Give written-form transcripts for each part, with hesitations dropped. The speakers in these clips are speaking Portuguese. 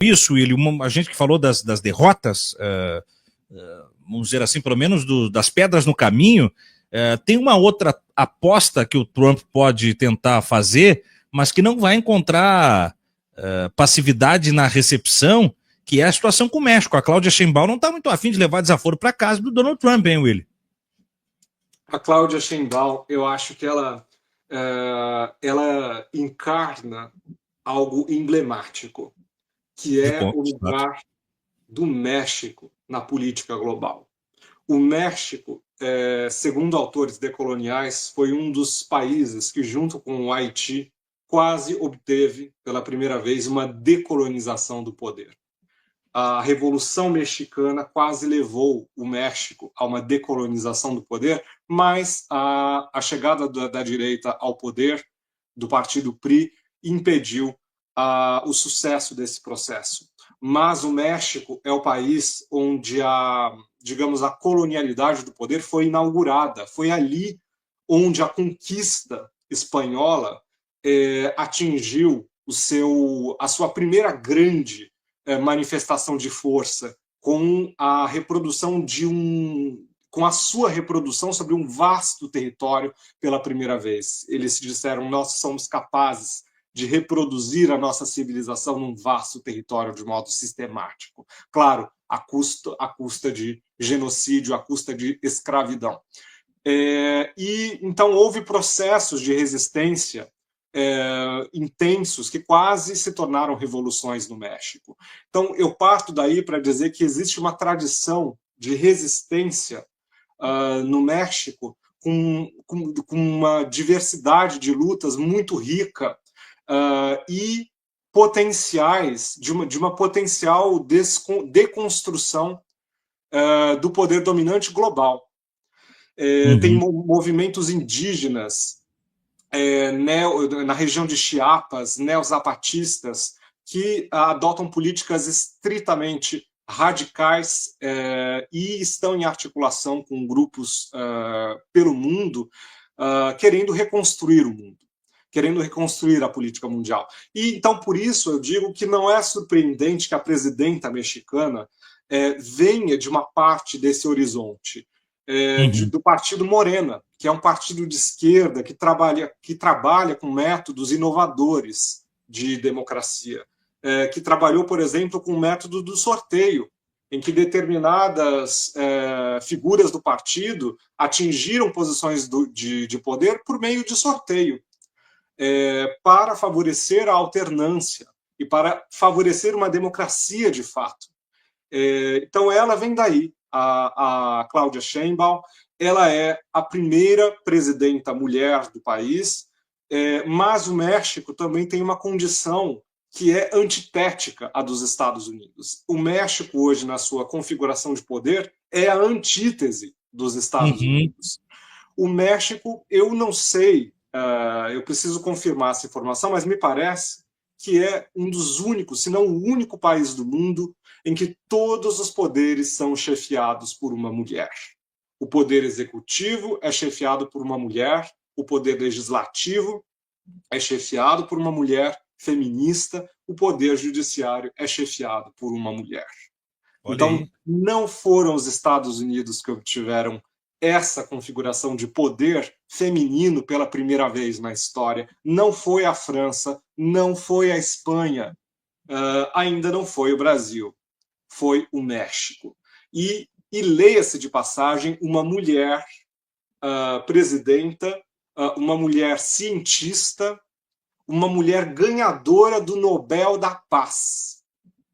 isso, William, a gente que falou das derrotas, vamos dizer assim, pelo menos das pedras no caminho, tem uma outra aposta que o Trump pode tentar fazer, mas que não vai encontrar passividade na recepção, que é a situação com o México. A Cláudia Sheinbaum não está muito afim de levar desaforo para casa do Donald Trump, hein, William? A Cláudia Sheinbaum, eu acho que ela encarna algo emblemático, que é o lugar do México na política global. O México, segundo autores decoloniais, foi um dos países que, junto com o Haiti, quase obteve, pela primeira vez, uma decolonização do poder. A Revolução Mexicana quase levou o México a uma decolonização do poder, mas a chegada da direita ao poder, do partido PRI, impediu o sucesso desse processo. Mas o México é o país onde digamos, a colonialidade do poder foi inaugurada. Foi ali onde a conquista espanhola atingiu a sua primeira grande manifestação de força, com a reprodução com a sua reprodução sobre um vasto território pela primeira vez. Eles disseram: nós somos capazes de reproduzir a nossa civilização num vasto território de modo sistemático. Claro, à custa de genocídio, à custa de escravidão. E então houve processos de resistência intensos que quase se tornaram revoluções no México. Então eu parto daí para dizer que existe uma tradição de resistência no México com uma diversidade de lutas muito rica e potenciais de uma potencial deconstrução do poder dominante global. Tem movimentos indígenas na região de Chiapas, neozapatistas, que adotam políticas estritamente radicais e estão em articulação com grupos pelo mundo, querendo reconstruir o mundo, querendo reconstruir a política mundial. E então, por isso, eu digo que não é surpreendente que a presidenta mexicana venha de uma parte desse horizonte, do partido Morena, que é um partido de esquerda que trabalha com métodos inovadores de democracia, que trabalhou, por exemplo, com o método do sorteio, em que determinadas figuras do partido atingiram posições de poder por meio de sorteio, para favorecer a alternância e para favorecer uma democracia de fato. Então ela vem daí, a Cláudia Sheinbaum. Ela é a primeira presidenta mulher do país, mas o México também tem uma condição que é antitética à dos Estados Unidos. O México hoje, na sua configuração de poder, é a antítese dos Estados Unidos. O México, eu não sei, eu preciso confirmar essa informação, mas me parece que é um dos únicos, se não o único país do mundo em que todos os poderes são chefiados por uma mulher. O poder executivo é chefiado por uma mulher, o poder legislativo é chefiado por uma mulher feminista, o poder judiciário é chefiado por uma mulher. Então, não foram os Estados Unidos que obtiveram essa configuração de poder feminino pela primeira vez na história, não foi a França, não foi a Espanha, ainda não foi o Brasil, foi o México. E leia-se de passagem, uma mulher presidenta, uma mulher cientista, uma mulher ganhadora do Nobel da Paz.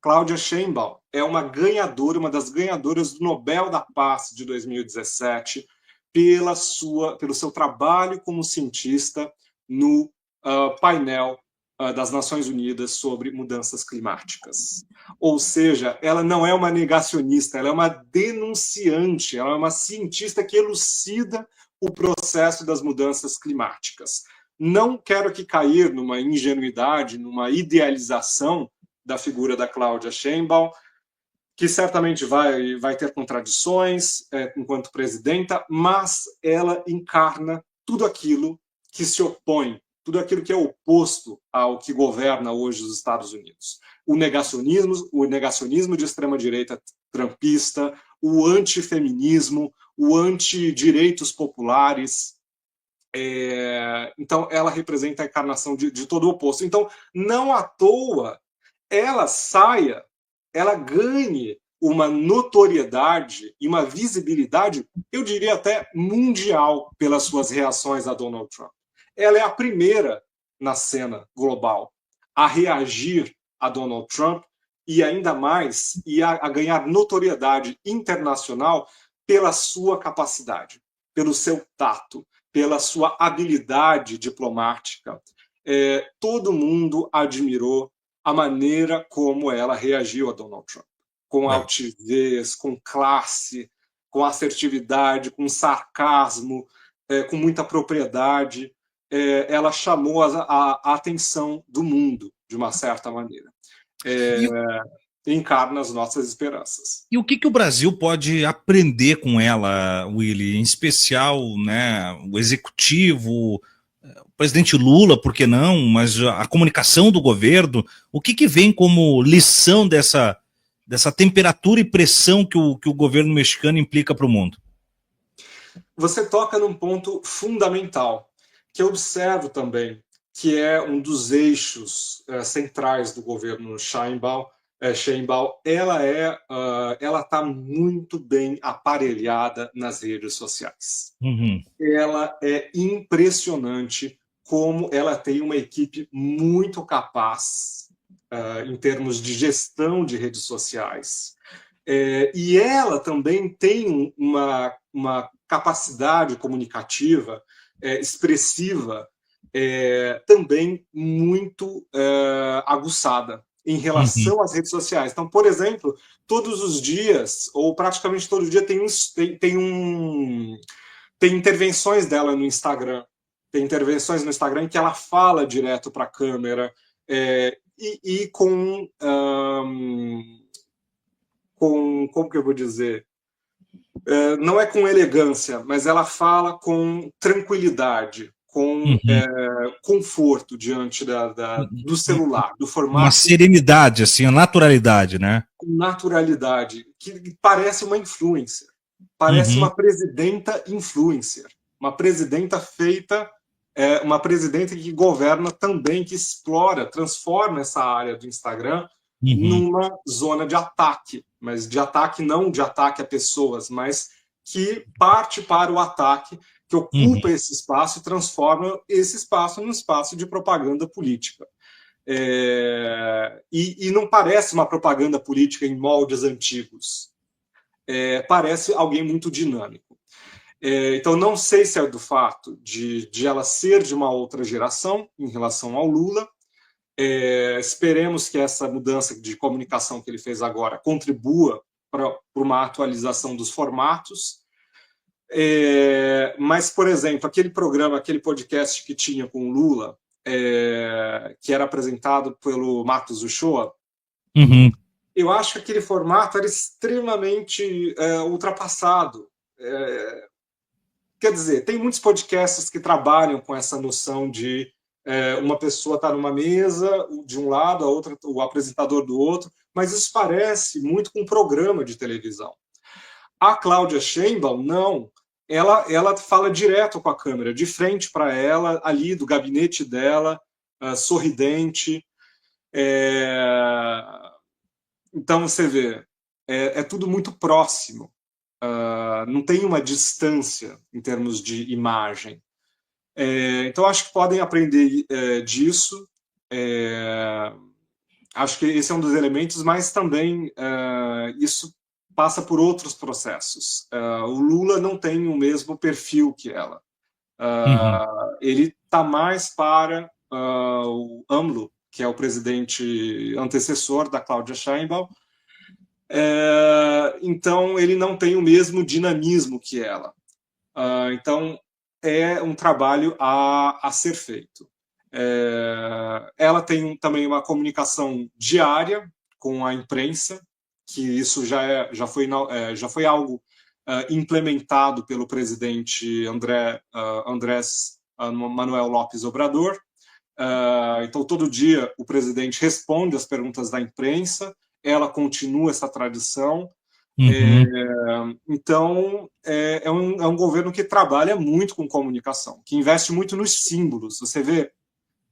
Cláudia Sheinbaum é uma ganhadora, uma das ganhadoras do Nobel da Paz de 2017, pelo seu trabalho como cientista no painel das Nações Unidas sobre mudanças climáticas. Ou seja, ela não é uma negacionista, ela é uma denunciante, ela é uma cientista que elucida o processo das mudanças climáticas. Não quero aqui cair numa ingenuidade, numa idealização da figura da Cláudia Sheinbaum, que certamente vai ter contradições enquanto presidenta, mas ela encarna tudo aquilo que se opõe tudo aquilo que é oposto ao que governa hoje os Estados Unidos. O negacionismo de extrema-direita trumpista, o antifeminismo, o antidireitos populares. Então, ela representa a encarnação de todo o oposto. Então, não à toa, ela ganhe uma notoriedade e uma visibilidade, eu diria até mundial, pelas suas reações a Donald Trump. Ela é a primeira na cena global a reagir a Donald Trump e ainda mais a ganhar notoriedade internacional pela sua capacidade, pelo seu tato, pela sua habilidade diplomática. Todo mundo admirou a maneira como ela reagiu a Donald Trump, com altivez, com classe, com assertividade, com sarcasmo, com muita propriedade. Ela chamou a atenção do mundo, de uma certa maneira. Encarna as nossas esperanças. E o que o Brasil pode aprender com ela, Willy? Em especial, né, o executivo, o presidente Lula, por que não? Mas a comunicação do governo, o que vem como lição dessa temperatura e pressão que o governo mexicano implica para o mundo? Você toca num ponto fundamental, que eu observo também, que é um dos eixos centrais do governo Sheinbaum. Ela está muito bem aparelhada nas redes sociais. Uhum. Ela é impressionante como ela tem uma equipe muito capaz em termos de gestão de redes sociais. E ela também tem uma capacidade comunicativa, expressiva, também muito aguçada em relação às redes sociais. Então, por exemplo, todos os dias, ou praticamente todo dia, tem intervenções dela no Instagram. Tem intervenções no Instagram em que ela fala direto para a câmera e com como que eu vou dizer? Não é com elegância, mas ela fala com tranquilidade, com conforto diante do celular, do formato. Uma serenidade, assim, a naturalidade, né? Com naturalidade, que parece uma influencer. Parece uma presidenta influencer. Uma presidenta feita, uma presidenta que governa também, que explora, transforma essa área do Instagram numa zona de ataque. Mas de ataque, não de ataque a pessoas, mas que parte para o ataque, que ocupa esse espaço e transforma esse espaço num espaço de propaganda política. E não parece uma propaganda política em moldes antigos. Parece alguém muito dinâmico. Então, não sei se é do fato de ela ser de uma outra geração em relação ao Lula. Esperemos que essa mudança de comunicação que ele fez agora contribua para uma atualização dos formatos. Mas, por exemplo, aquele podcast que tinha com o Lula, que era apresentado pelo Marcos Uchoa, eu acho que aquele formato era extremamente ultrapassado. Quer dizer, tem muitos podcasts que trabalham com essa noção de uma pessoa está numa mesa de um lado, a outra, o apresentador do outro, mas isso parece muito com um programa de televisão. A Cláudia Sheinbaum, não. Ela fala direto com a câmera, de frente para ela, ali do gabinete dela, sorridente. Então, você vê, é tudo muito próximo. Não tem uma distância em termos de imagem. Então, acho que podem aprender disso. Acho que esse é um dos elementos, mas também isso passa por outros processos. O Lula não tem o mesmo perfil que ela. Ele está mais para o AMLO, que é o presidente antecessor da Cláudia Sheinbaum. Então, ele não tem o mesmo dinamismo que ela. Então, é um trabalho a ser feito. Ela tem também uma comunicação diária com a imprensa, que isso já foi algo implementado pelo presidente Andrés Manuel López Obrador. Então, todo dia o presidente responde às perguntas da imprensa, ela continua essa tradição. Então, é um governo que trabalha muito com comunicação, que investe muito nos símbolos. Você vê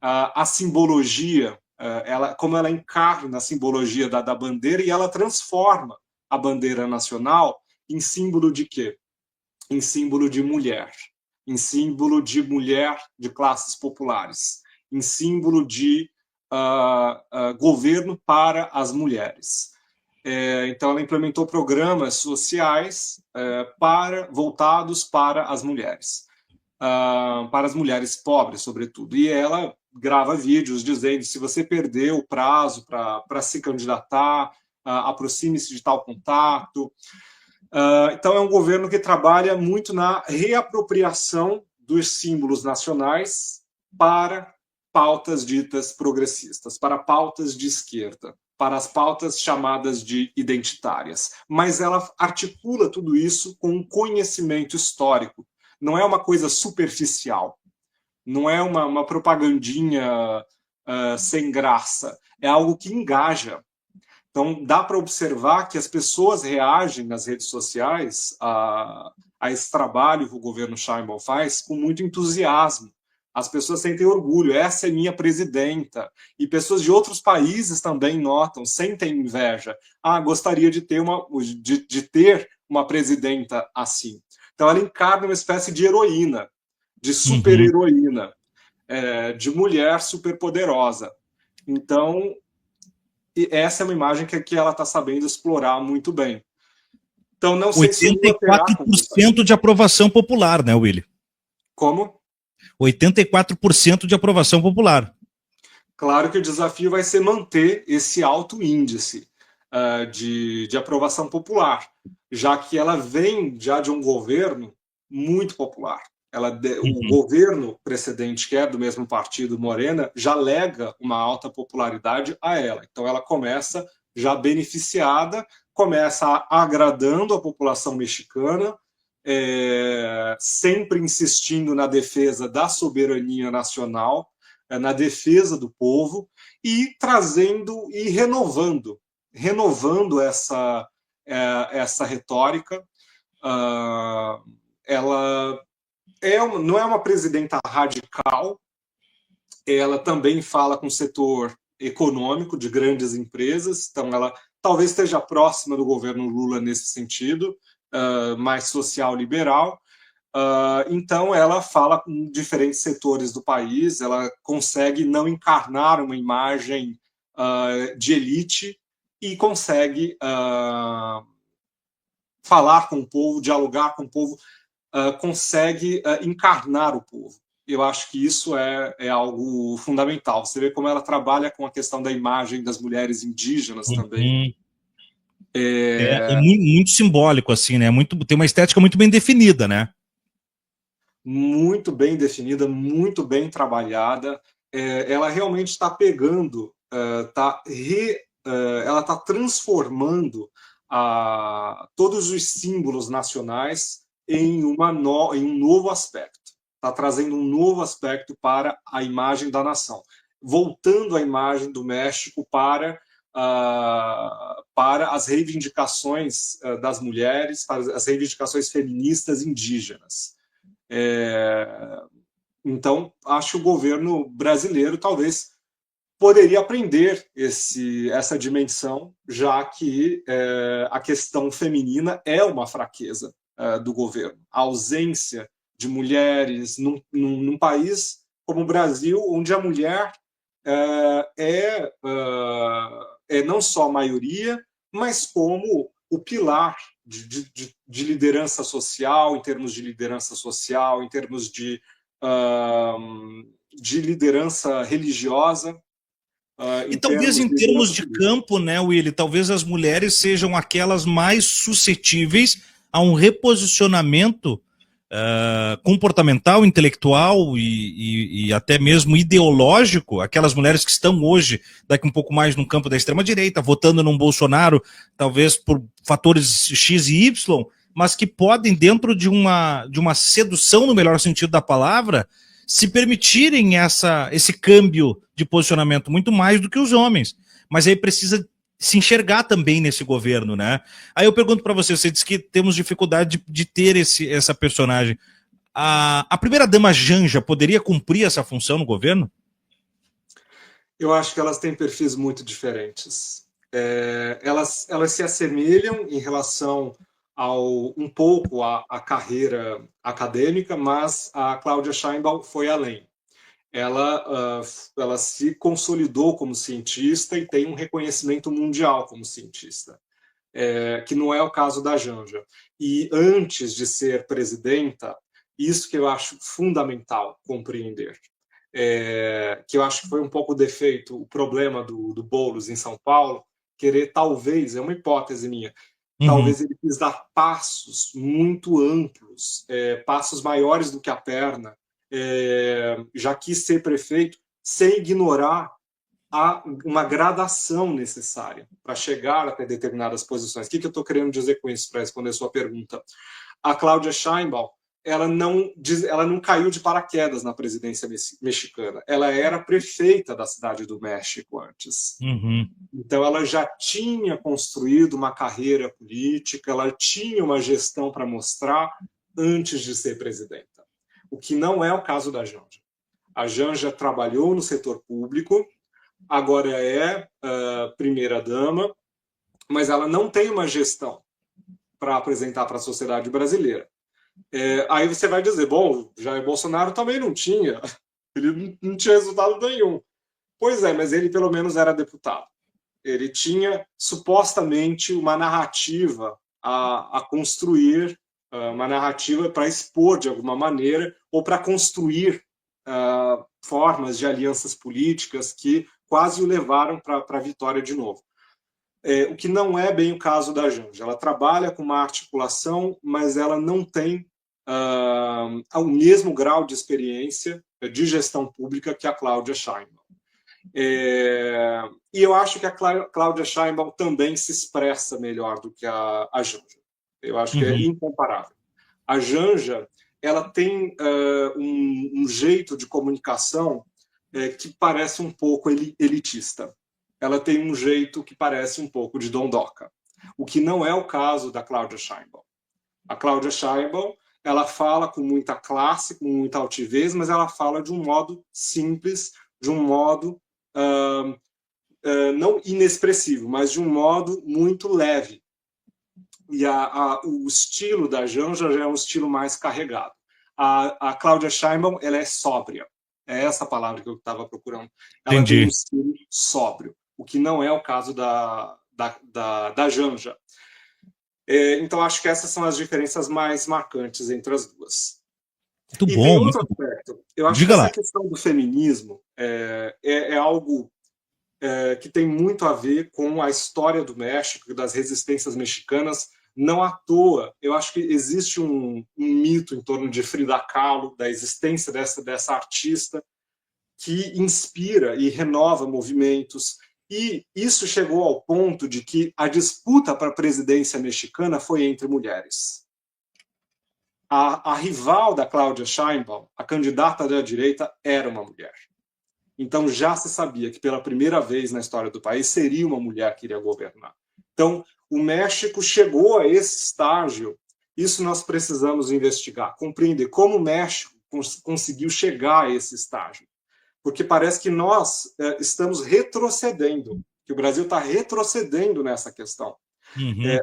a simbologia, como ela encarna a simbologia da bandeira, e ela transforma a bandeira nacional em símbolo de quê? Em símbolo de mulher, em símbolo de mulher de classes populares, em símbolo de governo para as mulheres. Então, ela implementou programas sociais voltados para as mulheres pobres, sobretudo. E ela grava vídeos dizendo: se você perdeu o prazo para se candidatar, aproxime-se de tal contato. Então, é um governo que trabalha muito na reapropriação dos símbolos nacionais para pautas ditas progressistas, para pautas de esquerda, para as pautas chamadas de identitárias. Mas ela articula tudo isso com um conhecimento histórico. Não é uma coisa superficial, não é uma propagandinha sem graça, é algo que engaja. Então, dá para observar que as pessoas reagem nas redes sociais a esse trabalho que o governo Sheinbaum faz com muito entusiasmo. As pessoas sentem orgulho, essa é minha presidenta. E pessoas de outros países também notam, sentem inveja. Gostaria de ter uma presidenta assim. Então, ela encarna uma espécie de heroína, de super-heroína, de mulher superpoderosa. Então, essa é uma imagem que ela está sabendo explorar muito bem. Então, não sei se 84% de aprovação popular, né, Willy? Como? 84% de aprovação popular. Claro que o desafio vai ser manter esse alto índice de aprovação popular, já que ela vem já de um governo muito popular. O governo precedente, que é do mesmo partido, Morena, já lega uma alta popularidade a ela. Então, ela começa já beneficiada, começa agradando a população mexicana, sempre insistindo na defesa da soberania nacional, na defesa do povo, e trazendo e renovando essa retórica. Ela não é uma presidenta radical, ela também fala com o setor econômico de grandes empresas, então ela talvez esteja próxima do governo Lula nesse sentido, mais social-liberal. Então ela fala com diferentes setores do país, ela consegue não encarnar uma imagem de elite e consegue falar com o povo, dialogar com o povo, consegue encarnar o povo. Eu acho que isso é algo fundamental. Você vê como ela trabalha com a questão da imagem das mulheres indígenas também. É muito simbólico, assim, né? Tem uma estética muito bem definida, né? Muito bem definida, muito bem trabalhada. Ela realmente está pegando, ela está transformando todos os símbolos nacionais em um novo aspecto. Está trazendo um novo aspecto para a imagem da nação, voltando a imagem do México para as reivindicações das mulheres, para as reivindicações feministas indígenas. Então, acho que o governo brasileiro talvez poderia aprender essa dimensão, já que a questão feminina é uma fraqueza do governo. A ausência de mulheres num país como o Brasil, onde a mulher é não só a maioria, mas como o pilar de liderança social, em termos de liderança social, em termos de liderança religiosa. E talvez em termos de campo, né, Willy, talvez as mulheres sejam aquelas mais suscetíveis a um reposicionamento comportamental, intelectual e até mesmo ideológico, aquelas mulheres que estão hoje, daqui um pouco mais no campo da extrema-direita, votando num Bolsonaro, talvez por fatores X e Y, mas que podem, dentro de uma sedução, no melhor sentido da palavra, se permitirem esse câmbio de posicionamento muito mais do que os homens. Mas aí precisa se enxergar também nesse governo, né? Aí eu pergunto para você, você disse que temos dificuldade de ter essa personagem. A primeira-dama Janja poderia cumprir essa função no governo? Eu acho que elas têm perfis muito diferentes. Elas se assemelham em relação um pouco à carreira acadêmica, mas a Cláudia Sheinbaum foi além. Ela se consolidou como cientista e tem um reconhecimento mundial como cientista, que não é o caso da Janja. E antes de ser presidenta, isso que eu acho fundamental compreender, que eu acho que foi um pouco o defeito, o problema do Boulos em São Paulo, querer, talvez, é uma hipótese minha, talvez ele quis dar passos muito amplos, passos maiores do que a perna, já quis ser prefeito sem ignorar uma gradação necessária para chegar até determinadas posições. O que eu estou querendo dizer com isso, para responder a sua pergunta? A Cláudia Sheinbaum, ela não caiu de paraquedas na presidência mexicana. Ela era prefeita da Cidade do México antes. Então, ela já tinha construído uma carreira política, ela tinha uma gestão para mostrar antes de ser presidenta. O que não é o caso da Janja. A Janja trabalhou no setor público, agora é primeira-dama, mas ela não tem uma gestão para apresentar para a sociedade brasileira. Aí você vai dizer, bom, Jair Bolsonaro também não tinha, ele não tinha resultado nenhum. Pois é, mas ele pelo menos era deputado. Ele tinha supostamente uma narrativa a construir, uma narrativa para expor de alguma maneira, ou para construir formas de alianças políticas que quase o levaram para a vitória de novo. O que não é bem o caso da Janja. Ela trabalha com uma articulação, mas ela não tem o mesmo grau de experiência de gestão pública que a Cláudia Sheinbaum. E eu acho que a Cláudia Sheinbaum também se expressa melhor do que a Janja. Eu acho que é incomparável. A Janja, ela tem um jeito de comunicação que parece um pouco elitista. Ela tem um jeito que parece um pouco de dondoca, o que não é o caso da Cláudia Sheinbaum. A Cláudia Sheinbaum, ela fala com muita classe, com muita altivez, mas ela fala de um modo simples, de um modo não inexpressivo, mas de um modo muito leve. E o estilo da Janja já é um estilo mais carregado. A Cláudia Sheinbaum, ela é sóbria. É essa palavra que eu estava procurando. Ela tem um estilo sóbrio, o que não é o caso da Janja. Então, acho que essas são as diferenças mais marcantes entre as duas. Muito e bom, tem outro aspecto. Eu acho que essa questão do feminismo é algo que tem muito a ver com a história do México e das resistências mexicanas. Não à toa, eu acho que existe um mito em torno de Frida Kahlo, da existência dessa artista, que inspira e renova movimentos. E isso chegou ao ponto de que a disputa para a presidência mexicana foi entre mulheres. A rival da Cláudia Sheinbaum, a candidata da direita, era uma mulher. Então já se sabia que pela primeira vez na história do país seria uma mulher que iria governar. Então o México chegou a esse estágio. Isso nós precisamos investigar, compreender como o México conseguiu chegar a esse estágio. Porque parece que nós estamos retrocedendo, que o Brasil está retrocedendo nessa questão.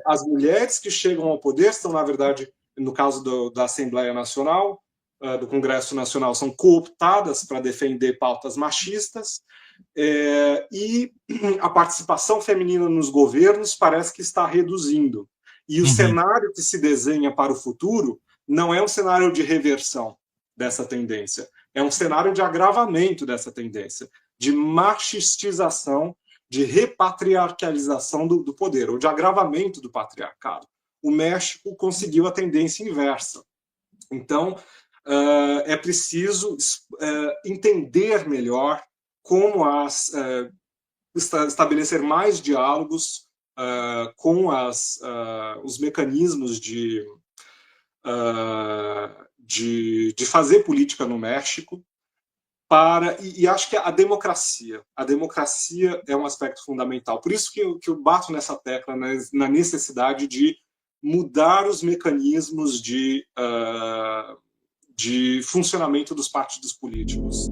As mulheres que chegam ao poder são, na verdade, no caso da Assembleia Nacional, do Congresso Nacional, são cooptadas para defender pautas machistas, e a participação feminina nos governos parece que está reduzindo. E o cenário que se desenha para o futuro não é um cenário de reversão dessa tendência, é um cenário de agravamento dessa tendência, de machistização, de repatriarcalização do poder, ou de agravamento do patriarcado. O México conseguiu a tendência inversa. Então, é preciso entender melhor como estabelecer mais diálogos com os mecanismos de fazer política no México, e acho que a democracia é um aspecto fundamental. Por isso que eu bato nessa tecla, na necessidade de mudar os mecanismos de funcionamento dos partidos políticos.